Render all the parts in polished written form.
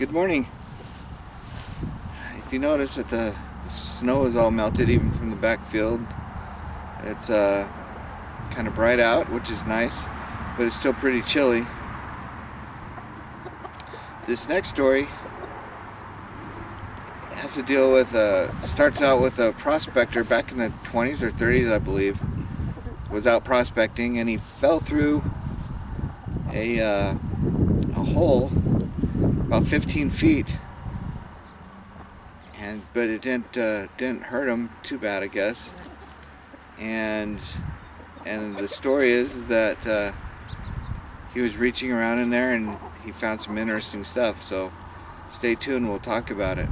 Good morning. If you notice that the snow is all melted even from the backfield, it's kind of bright out, which is nice, but it's still pretty chilly. This next story has to deal with, starts out with a prospector back in the 20s or 30s, I believe, was out prospecting, and he fell through a hole about 15 feet, but it didn't hurt him too bad, I guess. And the story is that he was reaching around in there and he found some interesting stuff. So stay tuned, we'll talk about it.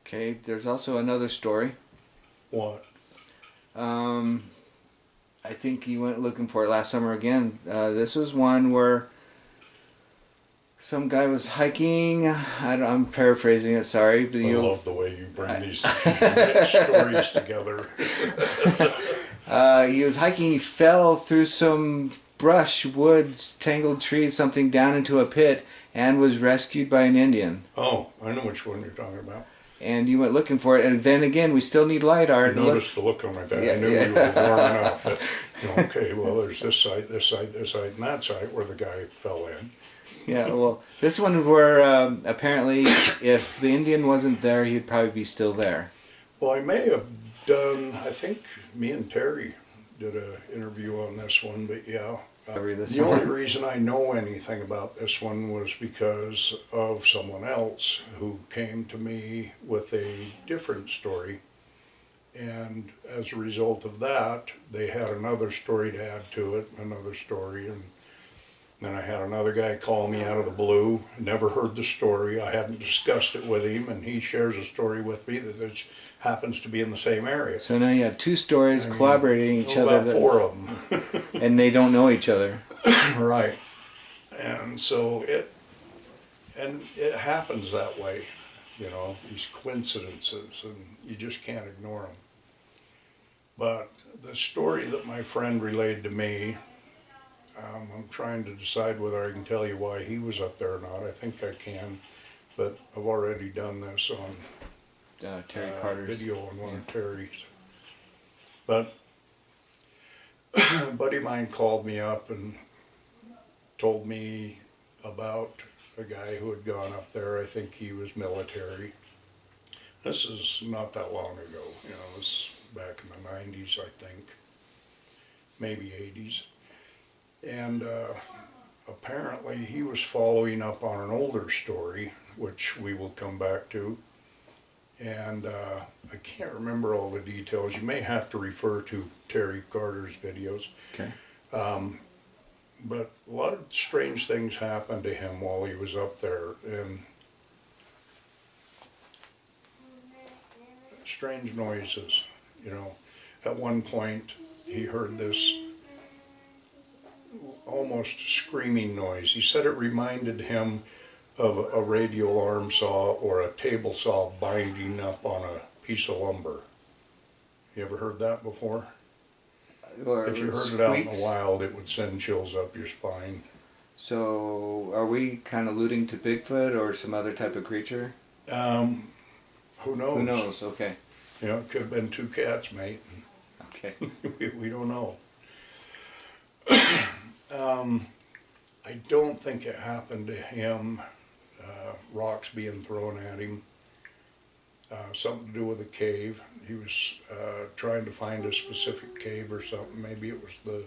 Okay, there's also another story. What? I think you went looking for it last summer again. This was one where some guy was hiking. I'm paraphrasing it, sorry. But I love the way you bring these stories together. He was hiking, he fell through some brush, woods, tangled trees, something down into a pit, and was rescued by an Indian. Oh, I know which one you're talking about. And you went looking for it, and then again, we still need LiDAR. I noticed the look on my face. I knew we were warming up. But, okay, well, there's this site, this site, this site, and that site where the guy fell in. Yeah, well, this one where apparently if the Indian wasn't there, he'd probably be still there. Well, I may have done, I think me and Terry did an interview on this one, but yeah. The only reason I know anything about this one was because of someone else who came to me with a different story. And as a result of that, they had another story to add to it, another story. And then I had another guy call me out of the blue, never heard the story. I hadn't discussed it with him, and he shares a story with me that happens to be in the same area. So now you have two stories collaborating each other. About four of them. And they don't know each other. Right. And so it happens that way, you know, these coincidences, and you just can't ignore them. But the story that my friend relayed to me, I'm trying to decide whether I can tell you why he was up there or not. I think I can, but I've already done this on Terry Carter's video on one of Terry's. But a buddy of mine called me up and told me about a guy who had gone up there. I think he was military. This is not that long ago, you know, this is back in the 90s, I think, maybe 80s. And apparently he was following up on an older story, which we will come back to. And I can't remember all the details. You may have to refer to Terry Carter's videos. Okay. But a lot of strange things happened to him while he was up there. And strange noises, you know. At one point he heard this almost screaming noise. He said it reminded him of a radial arm saw or a table saw binding up on a piece of lumber. You ever heard that before? Or if you heard it out in the wild, it would send chills up your spine. So are we kind of alluding to Bigfoot or some other type of creature? Who knows? Who knows? Okay. You know, it could have been two cats, mate. Okay. We don't know. I don't think it happened to him, rocks being thrown at him. Something to do with a cave. He was trying to find a specific cave or something. Maybe it was the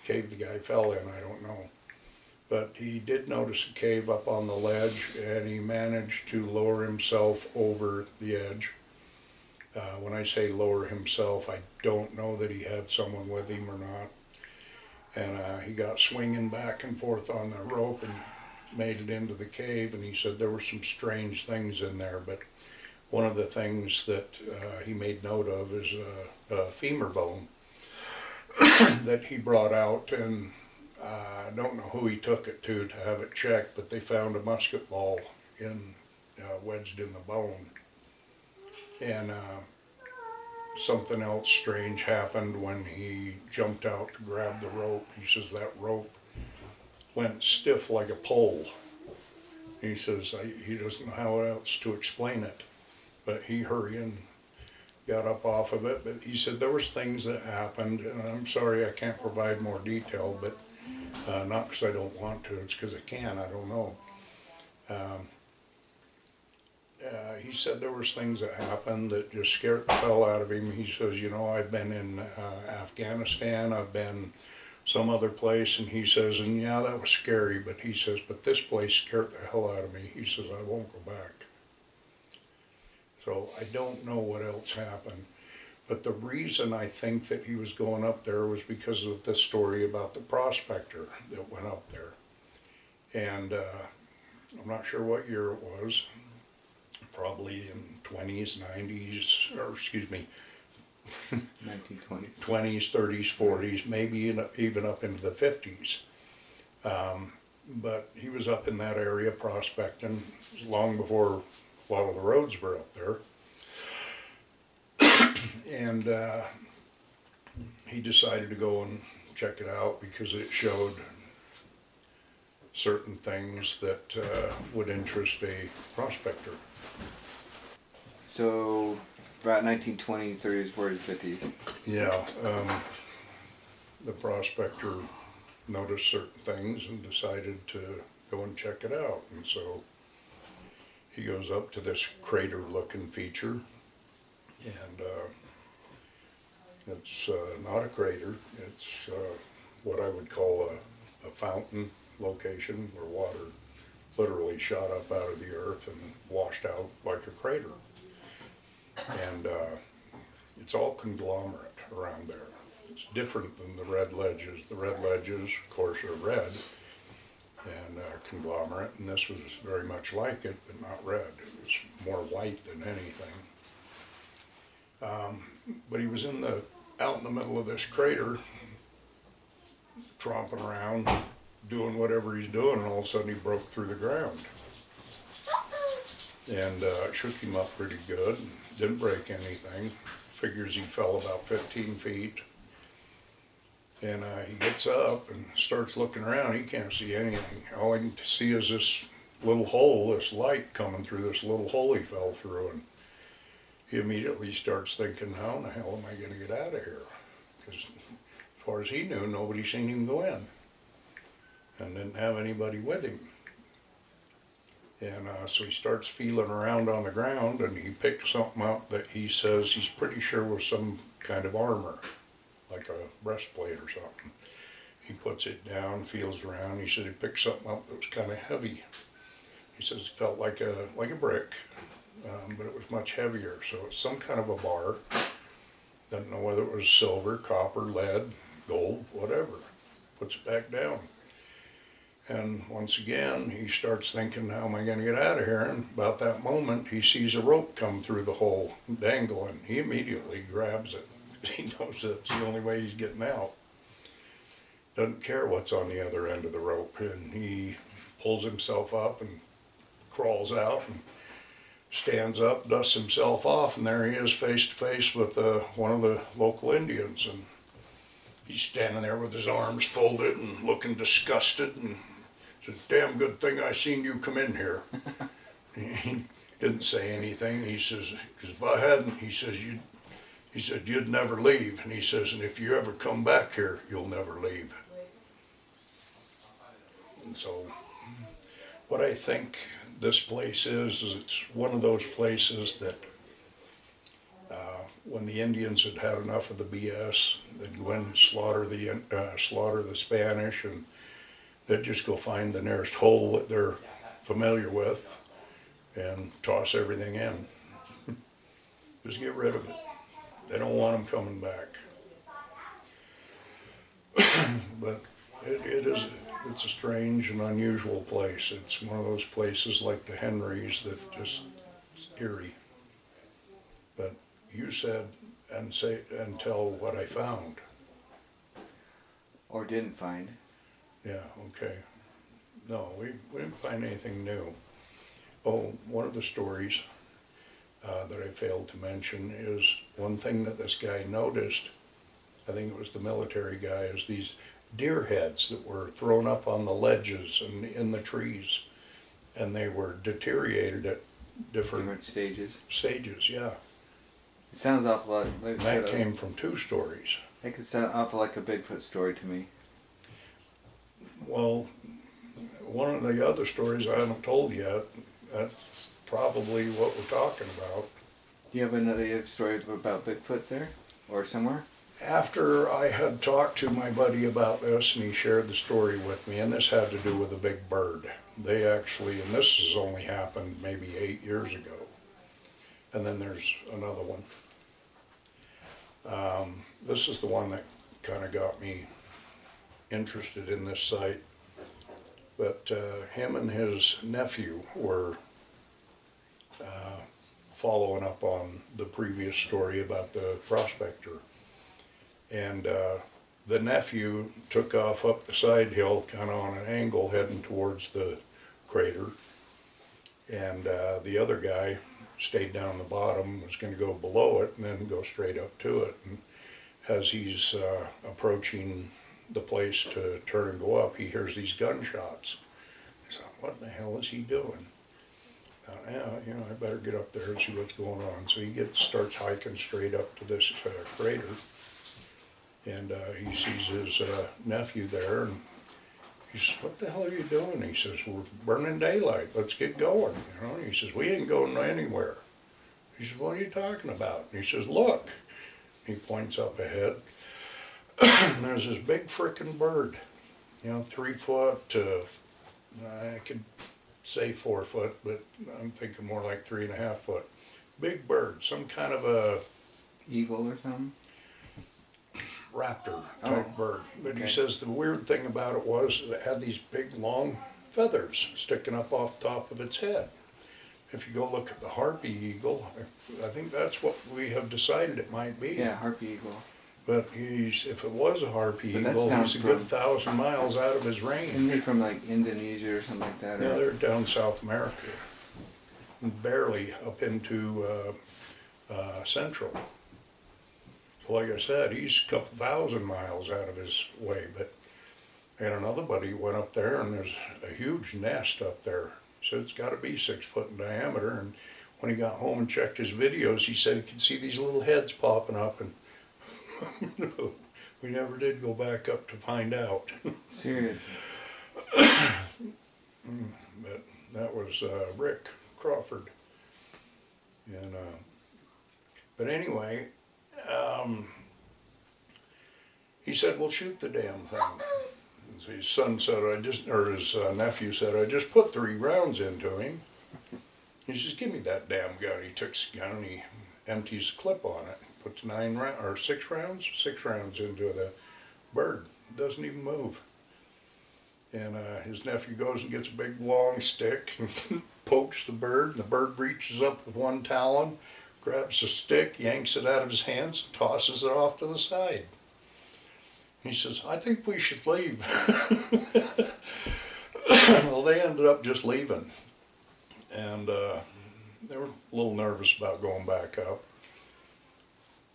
cave the guy fell in, I don't know. But he did notice a cave up on the ledge, and he managed to lower himself over the edge. When I say lower himself, I don't know that he had someone with him or not. And he got swinging back and forth on the rope and made it into the cave, and he said there were some strange things in there, but one of the things that he made note of is a femur bone that he brought out, and I don't know who he took it to have it checked, but they found a musket ball wedged in the bone. And something else strange happened when he jumped out to grab the rope. He says that rope went stiff like a pole. He says he doesn't know how else to explain it, but he hurried and got up off of it. But he said there was things that happened, and I'm sorry I can't provide more detail, but not because I don't want to, it's because I can, I don't know. He said there was things that happened that just scared the hell out of him. He says, you know, I've been in Afghanistan, I've been some other place, and he says, and yeah, that was scary, but he says, but this place scared the hell out of me. He says, I won't go back. So I don't know what else happened. But the reason I think that he was going up there was because of the story about the prospector that went up there. And I'm not sure what year it was, probably in 20s, 90s, or excuse me, 1920. 20s, 30s, 40s, maybe even up into the 50s. But he was up in that area prospecting long before a lot of the roads were up there. And he decided to go and check it out because it showed certain things that would interest a prospector. So, about 1920s, 30s, 40s, 50s. Yeah, the prospector noticed certain things and decided to go and check it out. And so he goes up to this crater-looking feature, and it's not a crater. It's what I would call a fountain location where water literally shot up out of the earth and washed out like a crater. And it's all conglomerate around there. It's different than the red ledges. The red ledges, of course, are red and conglomerate, and this was very much like it, but not red. It was more white than anything. But he was out in the middle of this crater, tromping around, doing whatever he's doing, and all of a sudden he broke through the ground. And it shook him up pretty good. Didn't break anything. Figures he fell about 15 feet. And he gets up and starts looking around. He can't see anything. All he can see is this little hole, this light coming through this little hole he fell through. And he immediately starts thinking, how in the hell am I going to get out of here? Because as far as he knew, nobody seen him go in. And didn't have anybody with him. And so he starts feeling around on the ground, and he picks something up that he says he's pretty sure was some kind of armor, like a breastplate or something. He puts it down, feels around. He said he picked something up that was kind of heavy. He says it felt like a brick, but it was much heavier. So it's some kind of a bar. Doesn't know whether it was silver, copper, lead, gold, whatever. Puts it back down. And once again, he starts thinking, how am I going to get out of here? And about that moment, he sees a rope come through the hole, dangling. He immediately grabs it. He knows that's the only way he's getting out. Doesn't care what's on the other end of the rope. And he pulls himself up and crawls out and stands up, dusts himself off, and there he is face to face with one of the local Indians. And he's standing there with his arms folded and looking disgusted, and says, damn good thing I seen you come in here. He didn't say anything. He says, because if I hadn't, he says, He said, you'd never leave. And he says, and if you ever come back here, you'll never leave. And so what I think this place is it's one of those places that when the Indians had had enough of the BS, they'd go in and slaughter the Spanish, and they'd just go find the nearest hole that they're familiar with and toss everything in. Just get rid of it. They don't want them coming back. But it's a strange and unusual place. It's one of those places like the Henrys that just is eerie. But you said and tell what I found. Or didn't find. Yeah, okay. No, we didn't find anything new. Oh, one of the stories that I failed to mention is one thing that this guy noticed, I think it was the military guy, is these deer heads that were thrown up on the ledges and in the trees, and they were deteriorated at different stages. Yeah. It sounds awful like And that came from two stories. It could sound awful like a Bigfoot story to me. Well, one of the other stories I haven't told yet, that's probably what we're talking about. Do you have another story about Bigfoot there? Or somewhere? After I had talked to my buddy about this, and he shared the story with me, and this had to do with a big bird. They actually, and this has only happened maybe 8 years ago. And then there's another one. This is the one that kind of got me interested in this site. But him and his nephew were following up on the previous story about the Prospector. And the nephew took off up the side hill, kind of on an angle, heading towards the crater. And the other guy stayed down the bottom, was going to go below it and then go straight up to it. And as he's approaching the place to turn and go up, he hears these gunshots. He thought, what the hell is he doing? Yeah, you know, I better get up there and see what's going on. So he starts hiking straight up to this crater, and he sees his nephew there, and he says, what the hell are you doing? He says, we're burning daylight, let's get going. You know, he says, we ain't going anywhere. He says, what are you talking about? And he says, look. He points up ahead, and there's this big frickin' bird, you know, 3 foot to, I could say 4 foot, but I'm thinking more like 3.5 foot. Big bird, some kind of a eagle or something? Raptor type bird. But okay. He says the weird thing about it was it had these big long feathers sticking up off the top of its head. If you go look at the harpy eagle, I think that's what we have decided it might be. Yeah, harpy eagle. But if it was a harpy eagle, he's a good 1,000 miles out of his range. Isn't he from like Indonesia or something like that? Yeah, they're down South America, barely up into Central. So like I said, he's a couple 1,000 miles out of his way. And another buddy went up there, and there's a huge nest up there. So it's got to be 6 foot in diameter. And when he got home and checked his videos, he said he could see these little heads popping up, and no, we never did go back up to find out. Seriously. But that was Rick Crawford. And but anyway, he said, "Well, shoot the damn thing." And his son said, his nephew said, "I just put 3 rounds into him." He says, "Give me that damn gun." He took his gun and he empties the clip on it. Puts 6 rounds into the bird. Doesn't even move. And his nephew goes and gets a big long stick and pokes the bird. And the bird reaches up with one talon, grabs the stick, yanks it out of his hands, and tosses it off to the side. He says, "I think we should leave." Well, they ended up just leaving. And they were a little nervous about going back up.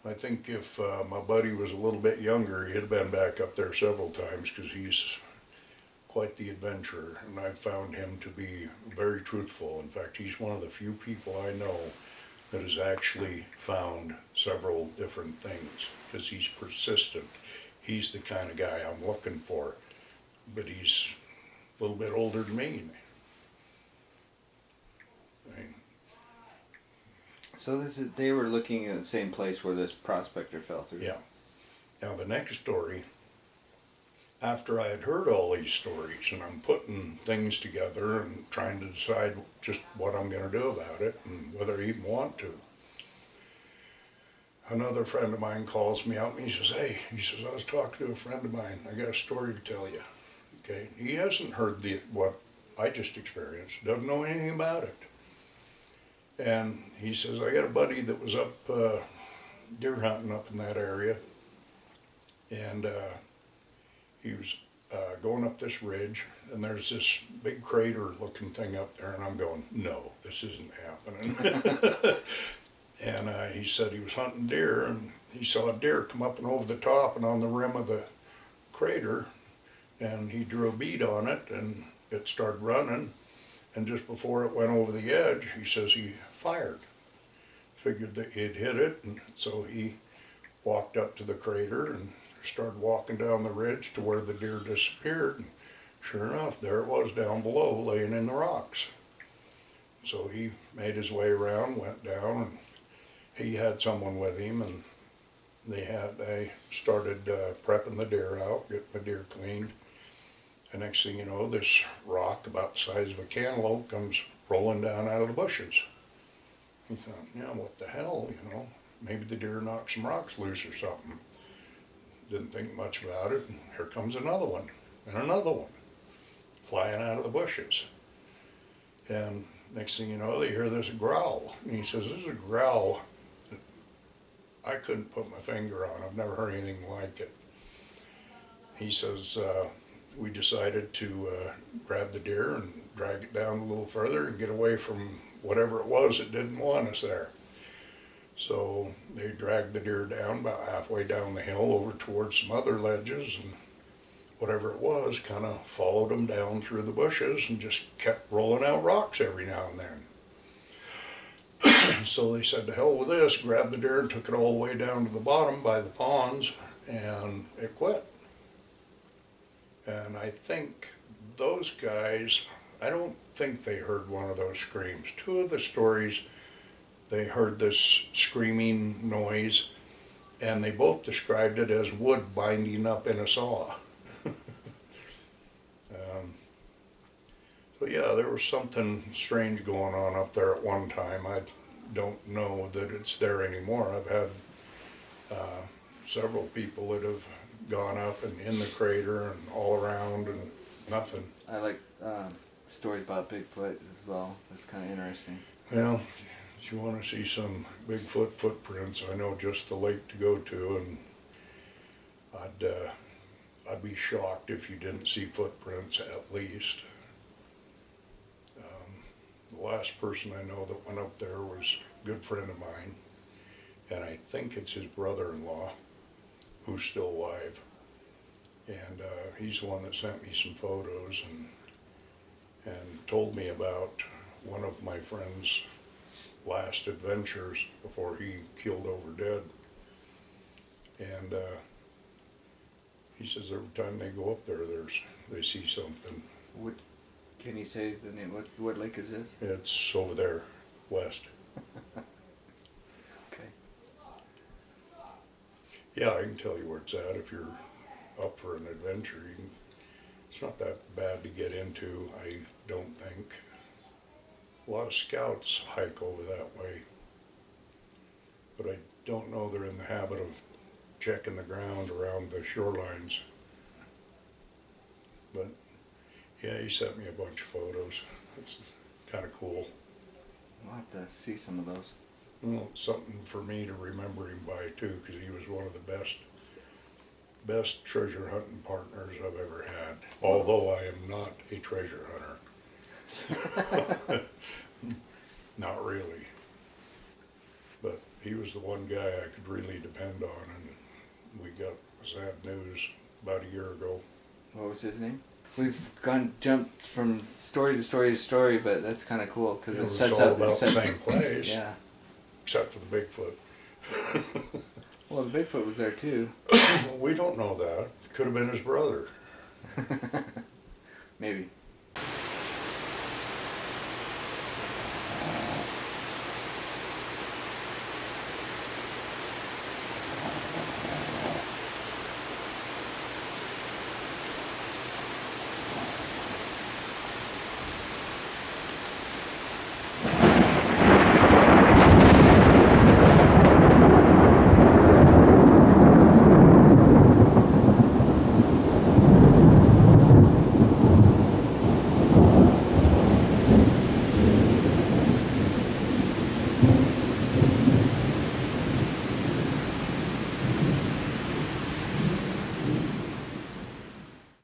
I think if my buddy was a little bit younger, he'd have been back up there several times, because he's quite the adventurer, and I've found him to be very truthful. In fact, he's one of the few people I know that has actually found several different things, because he's persistent. He's the kind of guy I'm looking for, but he's a little bit older than me. I mean, So they were looking at the same place where this prospector fell through. yeah. Now the next story, after I had heard all these stories and I'm putting things together and trying to decide just what I'm going to do about it and whether I even want to, another friend of mine calls me up and he says, hey, I was talking to a friend of mine. I got a story to tell you. Okay, he hasn't heard what I just experienced, doesn't know anything about it. And he says, I got a buddy that was up deer hunting up in that area, and he was going up this ridge, and there's this big crater looking thing up there, and I'm going, no, this isn't happening. And he said he was hunting deer, and he saw a deer come up and over the top and on the rim of the crater, and he drew a bead on it, and it started running, and just before it went over the edge, he says he fired. Figured that he'd hit it, and so he walked up to the crater and started walking down the ridge to where the deer disappeared, and sure enough, there it was down below, laying in the rocks. So he made his way around, went down, and he had someone with him, and they started prepping the deer out, getting the deer cleaned. The next thing you know, this rock about the size of a cantaloupe comes rolling down out of the bushes. He thought, yeah, what the hell, maybe the deer knocked some rocks loose or something. Didn't think much about it, and here comes another one, and another one, flying out of the bushes. And next thing you know, they hear this growl. And he says, this is a growl that I couldn't put my finger on. I've never heard anything like it. He says, we decided to grab the deer and drag it down a little further and get away from whatever it was that didn't want us there. So they dragged the deer down about halfway down the hill over towards some other ledges, and whatever it was kind of followed them down through the bushes and just kept rolling out rocks every now and then. So they said, to hell with this, grabbed the deer and took it all the way down to the bottom by the ponds, and it quit. And I think those guys, I don't think they heard one of those screams. Two of the stories, they heard this screaming noise, and they both described it as wood binding up in a saw. So yeah, there was something strange going on up there at one time. I don't know that it's there anymore. I've had several people that have gone up and in the crater and all around and nothing. I like stories about Bigfoot as well. That's kind of interesting. Well, if you want to see some Bigfoot footprints, I know just the lake to go to, and I'd be shocked if you didn't see footprints at least. The last person I know that went up there was a good friend of mine, and I think it's his brother-in-law who's still alive. And he's the one that sent me some photos and told me about one of my friend's last adventures before he keeled over dead. And he says every time they go up there, they see something. Can you say the name? What lake is this? It's over there, west. Okay. Yeah, I can tell you where it's at if you're up for an adventure. It's not that bad to get into, I don't think. A lot of scouts hike over that way, but I don't know they're in the habit of checking the ground around the shorelines. But yeah, he sent me a bunch of photos. It's kind of cool. I'll have to see some of those. Well, it's something for me to remember him by too, because he was one of the best treasure hunting partners I've ever had. Although I am not a treasure hunter. Not really. But he was the one guy I could really depend on, and we got sad news about a year ago. What was his name? We've jumped from story to story to story, but that's kind of cool because It sets all about the same place. Yeah. except for the Bigfoot. Well, the Bigfoot was there too. We don't know that. Could have been his brother. Maybe.